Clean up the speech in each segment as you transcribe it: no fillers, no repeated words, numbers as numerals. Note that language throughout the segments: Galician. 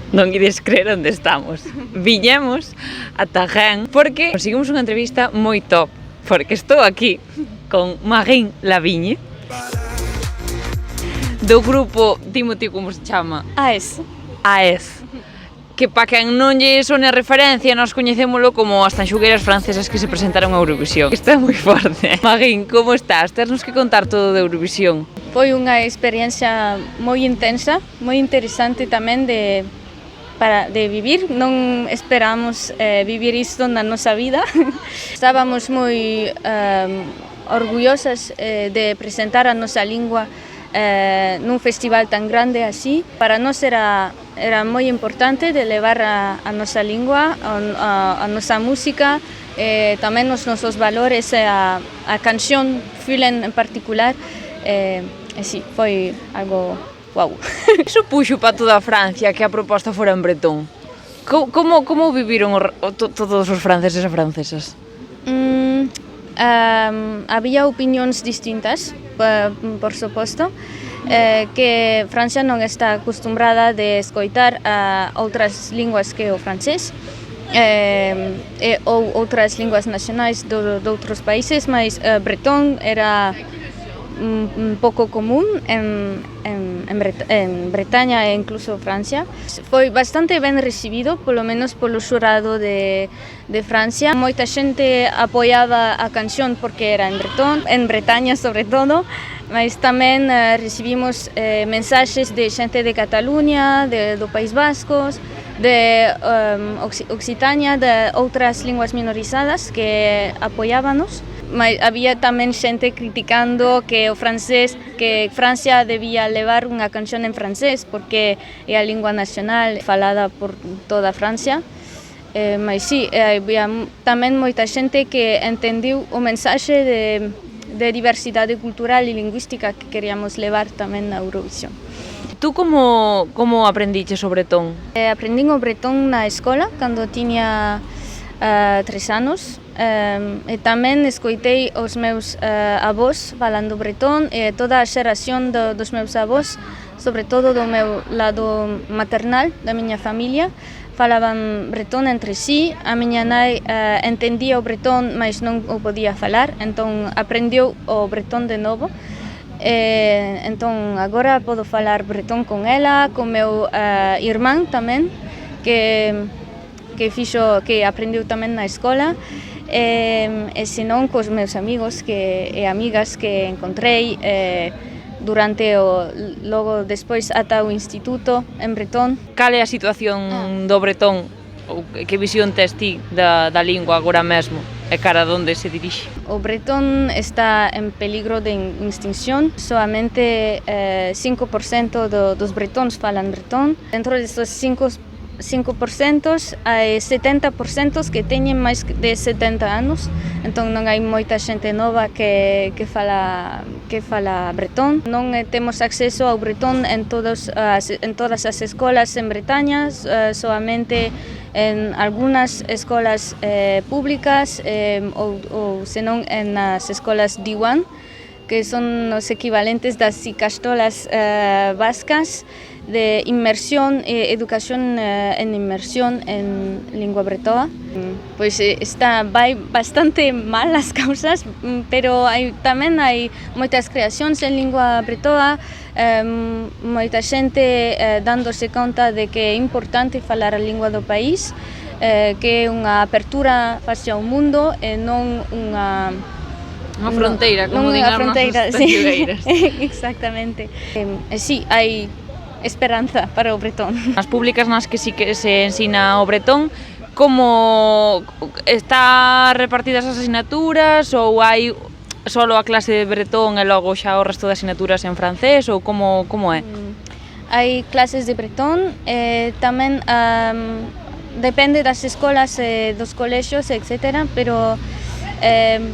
Non ides crer onde estamos. Viñemos ata Gen porque conseguimos unha entrevista moi top, porque estou aquí con Marine Lavigne do grupo, dimo ti como se chama? AES. AES. Que pa quen non lle sone a referencia, nós coñecémolo como as tanxugueiras francesas que se presentaron a Eurovisión. Isto é moi forte. Marine, como estás? Ternos que contar todo de Eurovisión. Foi unha experiencia moi intensa, moi interesante tamén de vivir. Non esperamos vivir isto na nosa vida. Estábamos moi orgullosas de presentar a nosa lingua nun festival tan grande así. Para nós era moi importante de levar a nosa lingua, a nosa música, tamén os nosos valores, a canción Fühlen en particular. Sí, foi algo guau. Que supuxo para toda a Francia que a proposta fora en bretón? Como viviron todos os franceses e francesas? Había opinións distintas, por suposto, que Francia non está acostumbrada de escoitar outras linguas que o francés, ou outras linguas nacionais de outros países, mas bretón era un pouco común en Bretaña e incluso Francia. Foi bastante ben recibido, polo menos polo xurado de Francia. Moita xente apoiaba a canción porque era en bretón, en Bretaña sobre todo, mas tamén recibimos mensaxes de xente de Cataluña, do País Vasco, de Occitania, de outras linguas minorizadas que apoiábanos. Mas había tamén xente criticando que Francia debía levar unha canción en francés porque é a lingua nacional falada por toda Francia. Mas sí, había tamén moita xente que entendiu o mensaxe de diversidade cultural e lingüística que queríamos levar tamén na Eurovisión. Tú como aprendiches o bretón? Aprendín o bretón na escola cando tiña 3 anos. E tamén escoitei os meus avós falando bretón e toda a xeración dos meus avós, sobre todo do meu lado maternal, da miña familia, falaban bretón entre sí. A miña nai entendía o bretón, mas non o podía falar, entón aprendeu o bretón de novo. Entón agora podo falar bretón con ela, con meu irmán tamén, que aprendeu tamén na escola. E senón cos meus amigos e amigas que encontrei durante logo despois ata o instituto en bretón. Cal é a situación do bretón? Ou que visión tes ti da lingua agora mesmo e cara a onde se dirixe? O bretón está en peligro de extinción. Soamente 5% dos bretóns falan bretón. Dentro destes 5%, hai 70% que teñen máis de 70 anos, entón non hai moita xente nova que fala bretón. Non temos acceso ao bretón en todas as escolas en Bretaña, solamente en algunhas escolas públicas ou senón en as escolas Diwan, que son os equivalentes das ikastolas vascas de inmersión e educación en inmersión en lingua bretoa. Pois vai bastante mal as causas, pero tamén hai moitas creacións en lingua bretoa, moita xente dándose conta de que é importante falar a lingua do país, que é unha apertura hacia o mundo e non unha fronteira, como din as nosas tanxugueiras. Exactamente. Sí, hai esperanza para o bretón. As públicas nas que sí que se ensina o bretón, como está repartidas as asignaturas ou hai solo a clase de bretón e logo xa o resto de asignaturas en francés ou como é? Hai clases de bretón, tamén depende das escolas, dos colexios, etc. Pero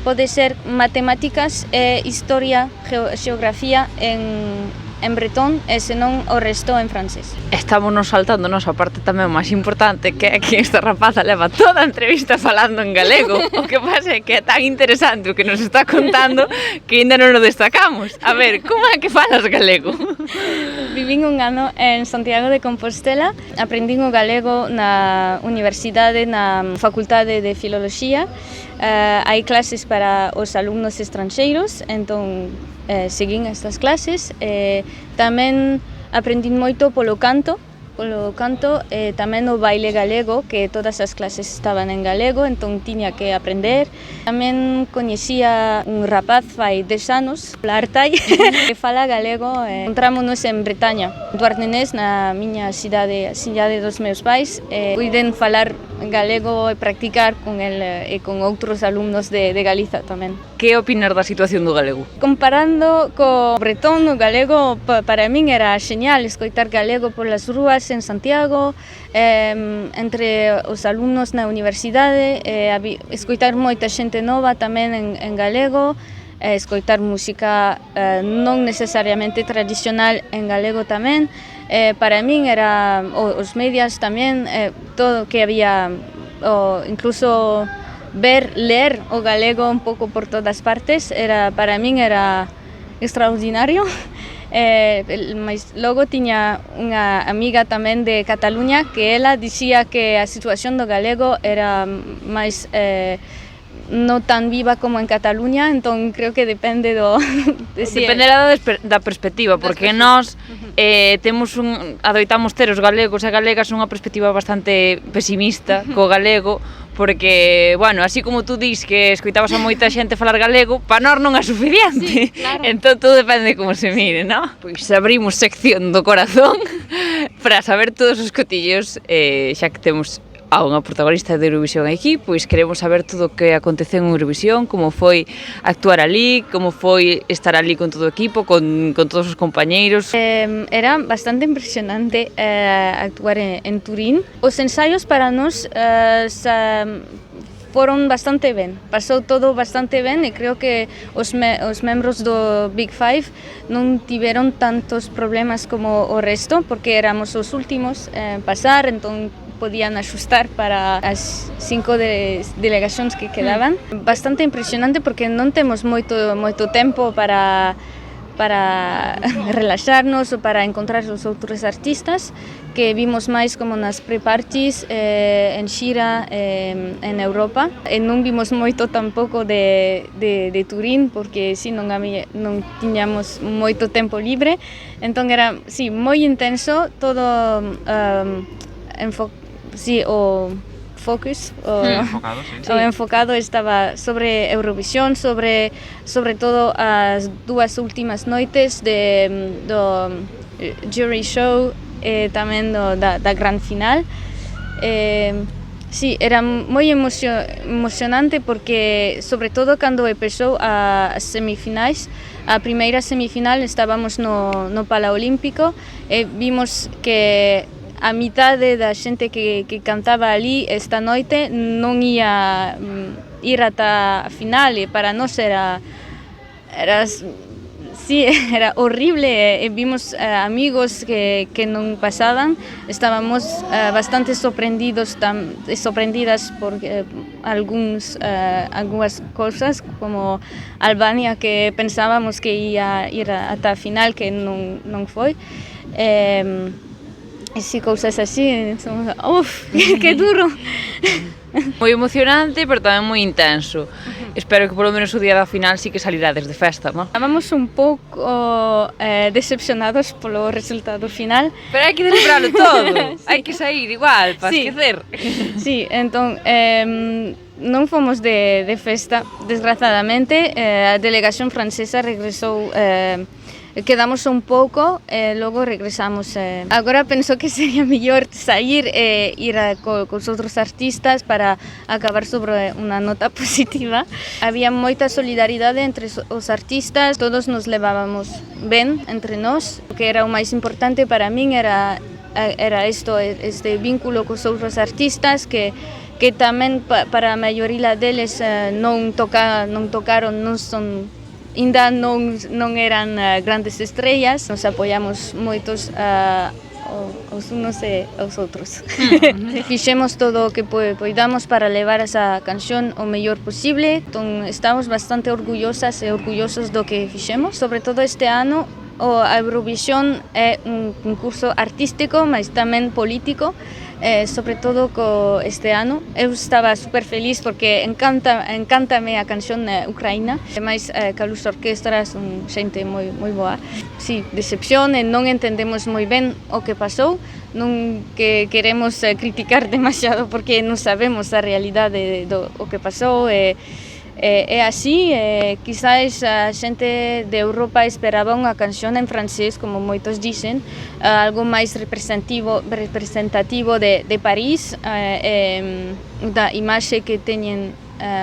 pode ser matemáticas e historia, geografía en en bretón e senón o resto en francés. Estamos nos saltándonos a parte tamén máis importante, que é que esta rapaza leva toda a entrevista falando en galego. O que pasa é que é tan interesante o que nos está contando que ainda non o destacamos. A ver, como é que falas galego? Vivín un ano en Santiago de Compostela, aprendín o galego na universidade, na facultade de filoloxía. Hai clases para os alumnos estranxeiros, entón seguín estas clases. Tamén aprendín moito polo canto, tamén o baile galego, que todas as clases estaban en galego, entón tiña que aprender. Tamén coñecía un rapaz fai 10 anos, Artai, que fala galego. Encontrámonos en Bretaña, Douarnenez, na miña cidade dos meus pais. Puiden falar galego e practicar con el e con outros alumnos de Galiza tamén. Que opinas da situación do galego? Comparando co bretón, o galego para min era xeñal escoitar galego polas rúas en Santiago, entre os alumnos na universidade, escoitar moita xente nova tamén en galego, escoitar música non necesariamente tradicional en galego tamén. Para min era os medios tamén, todo que había, incluso ler o galego un pouco por todas partes, para min era extraordinario. Mas logo tiña unha amiga tamén de Cataluña que ela dicía que a situación do galego era máis non tan viva como en Cataluña, entón creo que depende do... Dependerá da perspectiva, porque nós adoitamos ter os galegos e galegas unha perspectiva bastante pesimista co galego, porque, bueno, así como tú dis que escoitabas a moita xente falar galego, para nós non é suficiente. Sí, claro. Entón todo depende de como se mire, non? Pois abrimos sección do corazón para saber todos os cotillos, xa que temos a unha protagonista de Eurovisión aquí, pois queremos saber todo o que aconteceu en Eurovisión, como foi actuar ali, como foi estar ali con todo o equipo, con todos os compañeiros. Era bastante impresionante actuar en Turín. Os ensaios para nós foron bastante ben, pasou todo bastante ben e creo que os membros do Big Five non tiveron tantos problemas como o resto, porque éramos os últimos pasar, entón podían axustar para as 5 delegacións que quedaban. Bastante impresionante porque non temos moito tempo para relaxarnos ou para encontrar os outros artistas, que vimos máis como nas pre-parties en xira en Europa. E non vimos moito tampouco de Turín, porque si non tiñamos moito tempo libre, entón era moi intenso, todo o focus, o enfocado estaba sobre Eurovisión, sobre todo as dúas últimas noites do jury show e tamén da gran final. Era moi emocionante porque, sobre todo, cando empezou as semifinais, a primeira semifinal estábamos no Palaolímpico e vimos que a mitade da xente que cantaba ali esta noite non ia ir ata a final, e para nós era horrible. E vimos amigos que non pasaban, estábamos bastante sorprendidas por algunhas cousas, como Albania, que pensábamos que ia ir ata a final, que non foi. E si, cousas así, que duro. Moi emocionante, pero tamén moi intenso. Espero que polo menos o día da final sí que salirades de festa, non? Estábamos un pouco decepcionados polo resultado final. Pero hai que celebralo todo, hai que sair igual, para esquecer. Sí, entón, non fomos de festa, desgraciadamente. A delegación francesa regresou, quedamos un pouco e logo regresamos. Agora penso que sería mellor sair e ir cos outros artistas para acabar sobre unha nota positiva. Había moita solidaridade entre os artistas, todos nos levábamos ben entre nós. O que era o máis importante para min era este vínculo cos outros artistas que tamén para a maioría deles non tocaron, non son ainda non eran grandes estrellas, nos apoiamos moitos os unos e os outros. Fixemos todo o que poidamos para levar esa canción o mellor posible, entón estamos bastante orgullosas e orgullosos do que fixemos, sobre todo este ano. A Eurovisión é un concurso artístico, mas tamén político, sobre todo este ano. Eu estaba super feliz porque encántame a canción ucraína, mas Calus Orquestra son xente moi boa. Sí, decepción, non entendemos moi ben o que pasou, non que queremos criticar demasiado porque non sabemos a realidade do que pasou. É así, quizás a xente de Europa esperaba unha canción en francés, como moitos dicen, algo máis representativo de París, da imaxe que teñen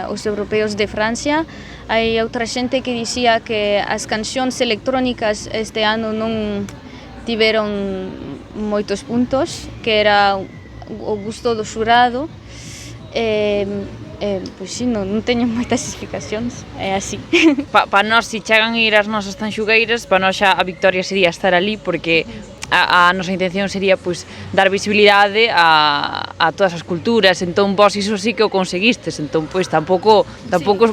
os europeos de Francia. Hai outra xente que dicía que as cancións electrónicas este ano non tiveron moitos puntos, que era o gusto do xurado. Pois si, non teño moitas explicacións, é así. Para nós, se chegan a ir as nosas tanxugueiras, para nós xa a victoria sería estar ali, porque a nosa intención sería pois dar visibilidade a todas as culturas, entón vos iso sí que o conseguistes, entón pois tampouco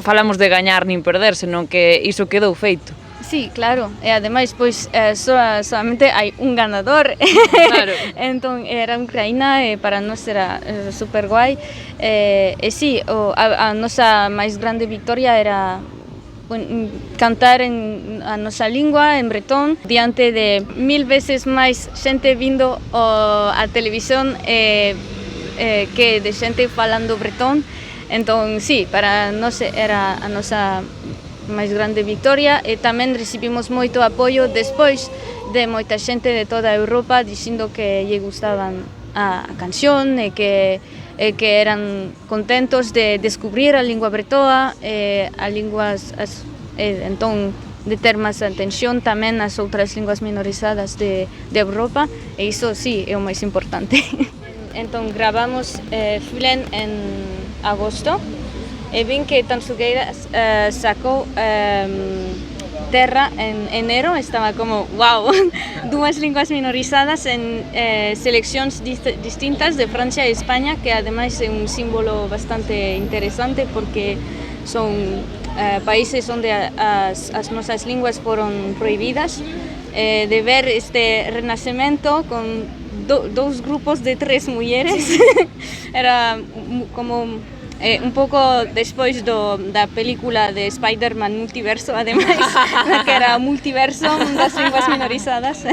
falamos de gañar nin perder, senón que iso quedou feito. Sí, claro, e ademais pois solamente hai un ganador. Claro. Entón era Ucraína e para nós era super guai. E sí, a nosa máis grande victoria era cantar en a nosa lingua, en bretón, diante de 1000 veces máis xente vindo a televisión que de xente falando bretón. Entón, sí, para nós era a nosa máis grande victoria e tamén recibimos moito apoio despois de moita xente de toda Europa dicindo que lle gustaban a canción e que eran contentos de descubrir a lingua bretoa entón de ter máis atención tamén as outras linguas minorizadas de Europa e iso sí é o máis importante. Entón gravamos Fulen en agosto. E vin que Tanxugueiras sacou Terra en enero, estaba como, wow, dúas linguas minorizadas en seleccións distintas de Francia e España, que ademais é un símbolo bastante interesante porque son países onde as nosas linguas foron prohibidas, de ver este renacemento con dous grupos de 3 mulleres, era como un pouco despois da película de Spider-Man Multiverso, ademais, que era multiverso das linguas minorizadas.